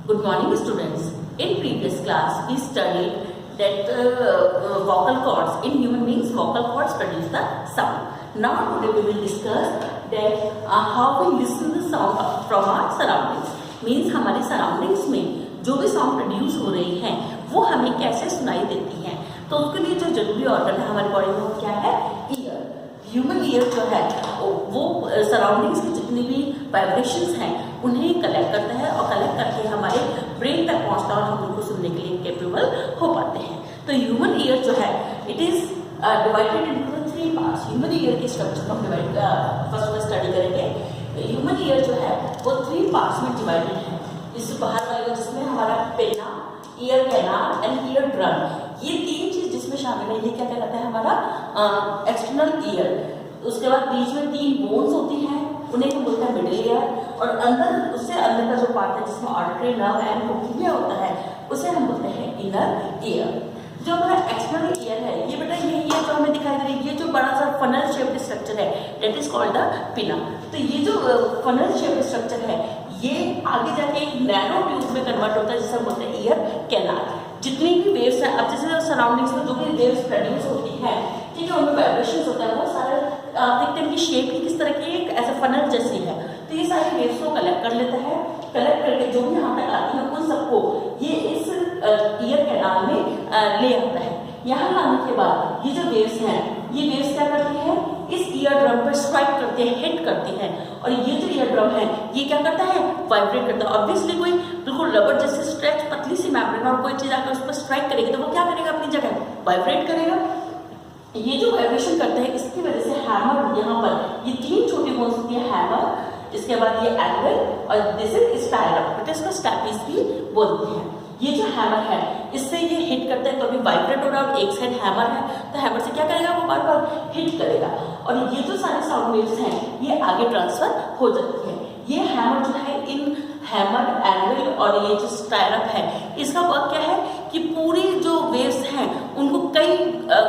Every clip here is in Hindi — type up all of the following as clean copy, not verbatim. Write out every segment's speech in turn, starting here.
Good morning, students. In previous class, we studied that vocal cords. In human beings, vocal cords produce the sound. Now today we will discuss that how we listen the sound from our surroundings. Means हमारे surroundings में जो भी sound produce हो रही है वो हमें कैसे सुनाई देती है। तो उसके लिए जो जरूरी ऑर्गन है हमारी बॉडी में वो क्या है? ईयर। ह्यूमन ईयर जो है वो सराउंडिंग्स की जितनी भी वाइब्रेशंस हैं उन्हें कलेक्ट करता है और कलेक्ट करके हमारे ब्रेन तक पहुंचता है और हम उनको सुनने के लिए केपेबल हो पाते हैं। तो ह्यूमन ईयर जो है it is divided into 3 parts. Human ear के स्ट्रक्चर को हम फर्स्ट में स्टडी करेंगे। ह्यूमन ईयर जो है वो 3 पार्ट्स में डिवाइडेड है। इस बाहर वाले जिसमें हमारा पेना, ear canal and ear drum, ये 3 चीज जिसमें शामिल है। ये क्या कहलाता है? हमारा एक्सटर्नल ईयर। उसके बाद बीच में 3 बोन्स होती हैं, उन्हें हम बोलते हैं मिडिल ईयर। और अंदर उससे अंदर का जो पार्ट है जिसमें ऑडिटरी नर्व एंड कोक्लिया होता है उसे हम बोलते हैं इनर ईयर। जो हमारा एक्सटर्नल ईयर है ये बेटा ये ईयर जो हमें दिखाई दे रही है, ये जो बड़ा सा फनल शेप्ड स्ट्रक्चर है दैट इज कॉल्ड द पिना। तो ये जो फनल शेप्ड स्ट्रक्चर है ये आगे जाके एक नैरो ट्यूब में कन्वर्ट होता है जिसे हम बोलते हैं ईयर कैनाल। जितनी भी वेव्स हैं, अब जैसे सराउंडिंग्स में जो भी वेव्स प्रोड्यूस होती हैं, ठीक है, उनमें वाइब्रेशंस होता है, वो सारे आप देखते हैं कि शेप ही किस तरह की एक ऐसे फनल जैसी है। तो ये सारी वेव्स को कलेक्ट कर लेता है। कलेक्ट करके जो भी यहाँ तक आती है उन सबको ये इस ईयर कैनाल में ले आता है। यहाँ लाने के बाद ये जो वेव्स हैं ये वेव्स क्या करती हैं? इस ईयर ड्रम पर स्ट्राइक करते हैं, हिट करती हैं। और ये जो ईयर ड्रम है ये क्या करता है? वाइब्रेट करता है। ऑब्वियसली कोई बिल्कुल रबर जैसे स्ट्रेच पतली सी मेम्ब्रेन और कोई चीज आकर उस पर स्ट्राइक करेगी तो वो क्या करेगा? अपनी जगह वाइब्रेट करेगा। ये जो वाइब्रेशन करते हैं इसकी वजह से हैमर, यहाँ पर ये 3 छोटी बोन्स होती है, हैमर, इसके बाद ये एंगल और दिस इज स्टाइरप, इसको स्टैपीज भी बोलते हैं। ये जो हैमर है इससे ये हिट करता है, कभी वाइब्रेट हो रहा है और एक साइड हैमर है तो हैमर से क्या करेगा? वो बार बार हिट करेगा और ये जो सारे साउंड वेव्स हैं ये आगे ट्रांसफर हो जाती है। ये हैमर जो है इन हैमर, एंगल और ये जो स्टाइरप है इसका वर्क क्या है कि पूरी जो वेव्स हैं उनको कई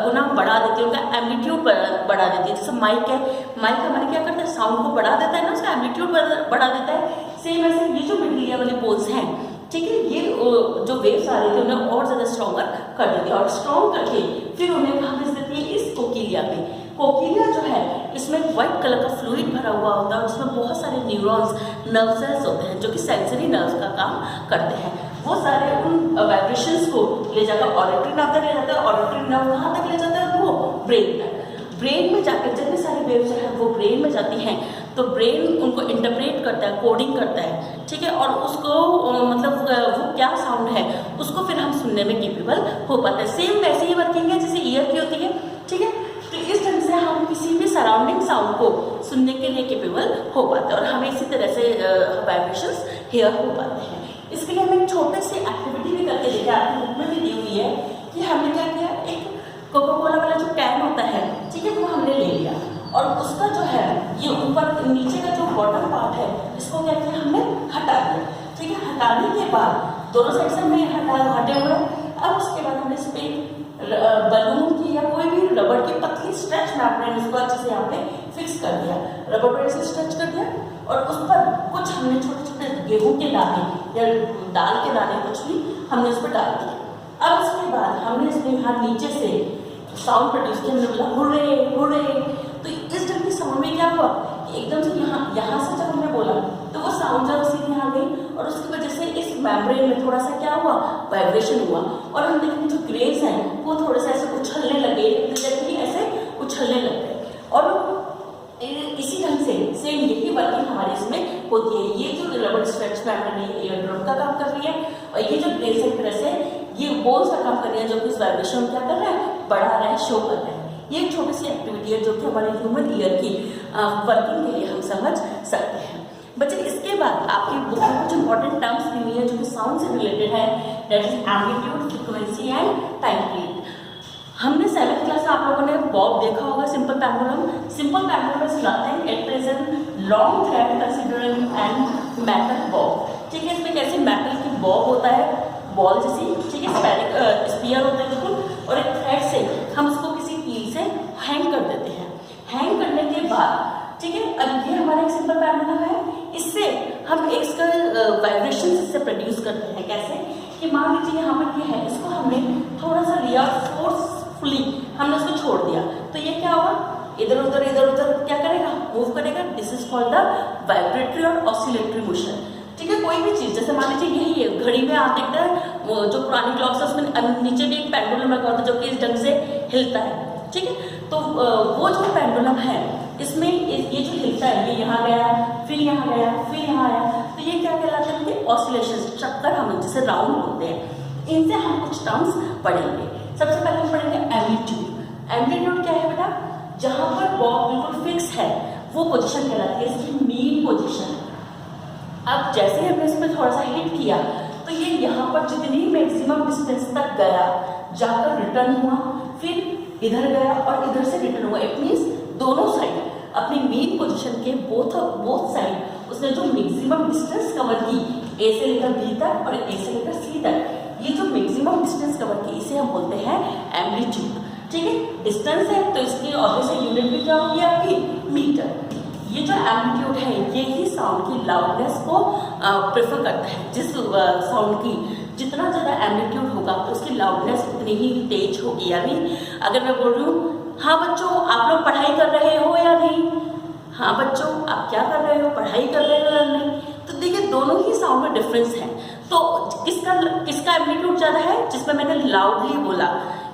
गुना बढ़ा देती है, उनका एम्पलीट्यूड बढ़ा देती है। जैसे माइक है, माइक हमारे क्या करता है? साउंड को बढ़ा देता है ना, उसका एम्पलीट्यूड बढ़ा देता है। सेम ऐसे ये जो मिडिल ईयर वाली बोन्स हैं, ठीक है, ये जो वेव्स आ रही थी उन्हें और ज्यादा स्ट्रॉन्गर कर देती है और स्ट्रॉन्ग करके फिर उन्हें कहाँ भेज देती है? इस कोकिलिया में। कोकिलिया जो है इसमें व्हाइट कलर का फ्लूइड भरा हुआ होता है और जिसमें बहुत सारे न्यूरॉन्स, नर्व सेल्स होते हैं जो कि सेंसरी नर्व्स का काम करते हैं। वो सारे उन वाइब्रेशंस को ले जाकर ऑडिटरी नर्व तक ले जाता है। ऑडिटरी नर्व कहाँ तक ले जाता है? वो ब्रेन तक। ब्रेन में जाकर जितनी सारी वेव्स हैं वो ब्रेन में जाती हैं तो ब्रेन उनको इंटरप्रेट करता है, कोडिंग करता है, ठीक है, और उसको मतलब वो क्या साउंड है उसको फिर हम सुनने में केपेबल हो पाता है। सेम वैसे ही वर्किंग है जैसे ईयर की होती है, ठीक है। तो इस ढंग से हम किसी भी सराउंडिंग साउंड को सुनने के लिए केपेबल हो पाते हैं और हमें इसी तरह से वाइब्रेशंस हियर हो पाते हैं। इसके लिए हम एक छोटे सी एक्टिविटी भी करके देखा, आपकी बुक में भी दी हुई है कि हमने क्या किया, एक कोका कोला वाला जो कैन होता है, ठीक है, वो हमने ले लिया और उसका जो है ये ऊपर नीचे का जो बॉटम पार्ट है इसको क्या किया? हमने हटा दिया, ठीक है। हटाने के बाद दोनों साइड से हमने हटे हुए। अब उसके बाद हमने इस पे बलून की या कोई भी रबर की पतली स्ट्रेच मेम्ब्रेन इसको अच्छे से यहाँ पे फिक्स कर दिया, रबर बैंड से स्ट्रेच कर दिया और उस पर कुछ हमने छोटे छोटे गेहूं के दाने या दाल के दाने कुछ भी हमने उस पर डाल दिया। अब उसके बाद हमने इसमें यहाँ नीचे से साउंड प्रोड्यूस किया, हमने बोला हुर्रे हुर्रे। तो इस ढंग की साउंड में क्या हुआ कि एकदम से यहाँ से जब हमने बोला तो वो साउंड जब सीधे यहाँ गई और उसकी वजह से इस मेम्ब्रेन में थोड़ा सा क्या हुआ? वाइब्रेशन हुआ और हम देखेंगे जो ग्रेव्स हैं वो थोड़े से ऐसे उछलने लगे, ऐसे उछलने लग गए और इसी ढंग से सेम यही वर्किंग हमारे इसमें होती है। ये जो रबर स्ट्रेच मेम्ब्रेन है ईयर ड्रम का काम कर रही है और ये जो ग्रेव्स एक तरह से ये बोन्स का काम कर रही है जो कि इस वाइब्रेशन क्या कर रहा है? बढ़ा रहा है, शो कर रहा है। ये एक छोटी सी एक्टिविटी है जो कि हमारे ह्यूमन ईयर की वर्किंग के लिए हम समझ सकते हैं। बच्चे इसके बाद आपकी बुक में कुछ इंपॉर्टेंट टर्म्स दी हुई है जो कि साउंड से रिलेटेड है, that is amplitude, frequency and time period. हमने 7th क्लास में आप लोगों ने बॉब देखा होगा, simple pendulum. Simple pendulum is nothing, it is an long thread considering and metal Bob, ठीक है। इसमें कैसे मेटल की बॉब होता है, बॉल जैसी, ठीक है, स्पीयर होता है बिल्कुल, और एक थ्रेड से हम उसको किसी कील से हैंग कर देते हैं। हैंग करने के बाद, ठीक है, अब ये हमारा एक सिंपल पेंडुलम है, इससे हम इसका वाइब्रेशन इससे से प्रोड्यूस करते हैं। कैसे कि मान लीजिए यहाँ पर ये है, इसको हमने थोड़ा सा लिया, फोर्सफुली हमने उसको छोड़ दिया, तो ये क्या होगा, इधर उधर क्या करेगा, मूव करेगा। This is called the vibratory और ऑसिलेटरी मोशन। ठीक है, कोई भी चीज, जैसे मान लीजिए यही है, घड़ी में आप देखते हैं जो पुरानी क्लॉक्स है उसमें नीचे भी एक पेंडुलम लगा होता है जो कि इस ढंग से हिलता है। ठीक है, तो वो जो पेंडुलम है इसमें ये जो हिलता है, ये यहाँ गया, फिर यहाँ गया, फिर यहाँ आया, तो ये क्या कहलाते हैं, ऑसिलेशन, चक्कर हम जिसे राउंड बोलते हैं। इनसे हम कुछ टर्म्स पढ़ेंगे। सबसे पहले हम पढ़ेंगे एम्पलीट्यूड। एम्पलीट्यूड क्या है बेटा, जहां पर बॉब बिल्कुल फिक्स है वो पोजीशन कहलाती है, इसकी मीन पोजीशन। अब जैसे हमने इसमें थोड़ा सा हिट किया तो ये यहाँ पर जितनी मैक्सिमम डिस्टेंस तक गया, जाकर रिटर्न हुआ, फिर इधर गया और इधर से रिटर्न हुआ। इट मीन्स दोनों साइड अपनी मेन पोजीशन के बोथ साइड उसने जो मैक्सिमम डिस्टेंस कवर की, ए से लेकर बी तक और ए से लेकर सी तक, ये जो मैक्सिमम डिस्टेंस कवर की इसे हम बोलते हैं एम्पलीट्यूड। ठीक है, डिस्टेंस है तो इसकी ऑब्वियसली यूनिट भी क्या होगी आपकी, मीटर। ये जो एम्पलीट्यूड है ये ही साउंड की लाउडनेस को प्रेफर करता है। जिस साउंड की जितना ज़्यादा एम्पलीट्यूड होगा तो उसकी लाउडनेस उतनी ही तेज होगी। यानी अगर मैं बोल रही हूँ, हाँ बच्चों आप लोग पढ़ाई कर रहे हो या नहीं, हाँ बच्चों आप क्या कर रहे हो, पढ़ाई कर रहे हो या नहीं, तो देखिए दोनों ही साउंड में डिफरेंस है। तो किसका एम्पलीट्यूड ज़्यादा है, जिसमें मैंने लाउडली बोला।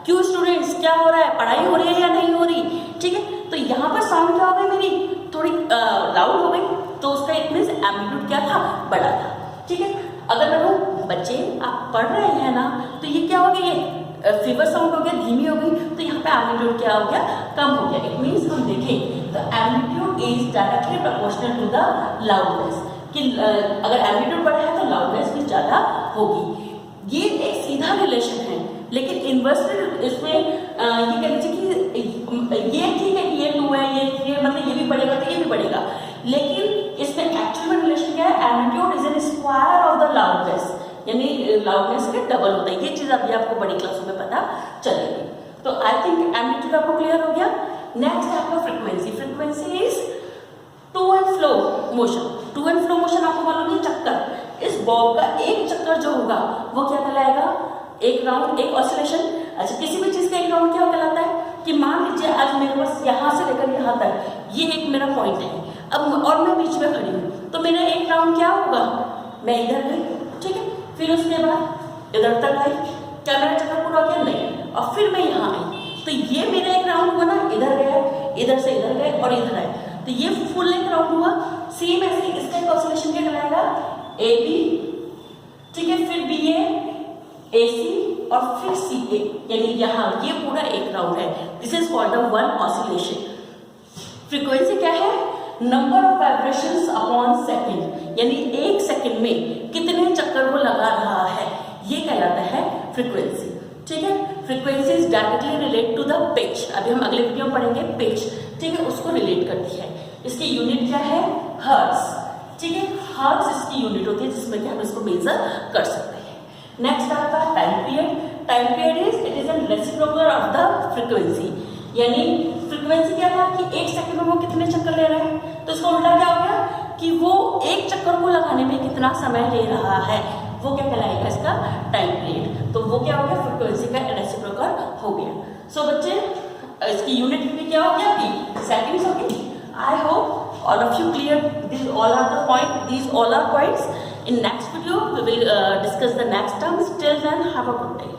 क्यों स्टूडेंट्स, क्या हो रहा है, पढ़ाई हो रही है या नहीं हो रही। ठीक है, तो यहाँ पर साउंड क्या हो गई, मेरी थोड़ी लाउड हो गई, तो उसका इट मीन्स एम्पलीट्यूड क्या था, बड़ा था। ठीक है, अगर मैं कहूँ बच्चे आप पढ़ रहे हैं ना, तो ये क्या हो गया, ये फीवर साउंड हो गया, धीमी हो गई, तो यहाँ पे एम्पलीट्यूड क्या हो गया, कम हो गया। इट मीन्स हम देखें तो amplitude is directly proportional to the loudness, कि अगर एम्पलीट्यूड बढ़ा है तो लाउडनेस भी ज़्यादा होगी। ये एक सीधा रिलेशन है, लेकिन इन्वर्सली इसमें ये कह लीजिए कि ये ठीक है कि ये 2 है, ये मतलब ये भी बढ़ेगा तो ये भी बढ़ेगा, लेकिन इसमें एक्चुअल में रिलेशन क्या है, amplitude is an square of the loudness, यानी लाउडनेस का डबल होता है। ये चीज़ अभी आपको बड़ी क्लासों में पता चलेगी। तो आई थिंक एम्पलीट्यूड आपको क्लियर हो गया। नेक्स्ट है आपका frequency. Frequency is to and fro motion. To and fro motion आपको मालूम है, चक्कर, इस बॉब का एक चक्कर जो होगा वो क्या कहलाएगा, एक राउंड, एक ऑसिलेशन। अच्छा, किसी भी चीज का एक राउंड क्या कहलाता है, कि मान लीजिए आज मेरे पास यहाँ से लेकर यहाँ तक ये एक मेरा पॉइंट है, अब और मैं बीच में खड़ी हूँ, तो मेरा एक राउंड क्या होगा, मैं इधर गई, ठीक है, फिर उसके बाद इधर तक आई, क्या मेरा चक्कर पूरा हो गया, नहीं, और फिर मैं यहाँ आई, तो ये मेरा एक राउंड हुआ ना, इधर गया, इधर से इधर गए और इधर आए, तो ये फुल एक राउंड हुआ। सेम ऐसे इसका एक ऑसिलेशन क्या कहलाएगा, ए बी, ठीक है, फिर बी ए सी और फिर सी ए, यानी यहाँ ये पूरा एक राउंड है। This is called the one oscillation. Frequency क्या है, number of vibrations upon second, यानी एक सेकंड में कितने चक्कर वो लगा रहा है, ये कहलाता है फ्रीक्वेंसी। ठीक है, frequency is directly relate to the pitch. अभी हम अगले वीडियो में पढ़ेंगे पिच, ठीक है, उसको रिलेट करती है। इसकी यूनिट क्या है, हर्ट्ज, ठीक है, हर्ट्ज इसकी यूनिट होती है जिसमें कि हम इसको मेजर कर सकते हैं। नेक्स्ट आपका time period. Time period it is an reciprocal of the frequency, यानी फ्रीक्वेंसी क्या था कि एक सेकंड में वो कितने चक्कर ले रहे हैं, तो इसका उल्टा क्या हो गया कि वो एक चक्कर को लगाने में कितना समय ले रहा है, वो क्या कहलाएगा, इसका टाइम पीरियड। तो वो क्या हो गया, फ्रीक्वेंसी का रेसिप्रोकल हो गया। सो बच्चे इसकी यूनिट भी क्या हो गया कि सेकंड्स हो गई। I hope all of you clear these all are the point, these all are points. In next video we will discuss the next terms. Till then, have a good day.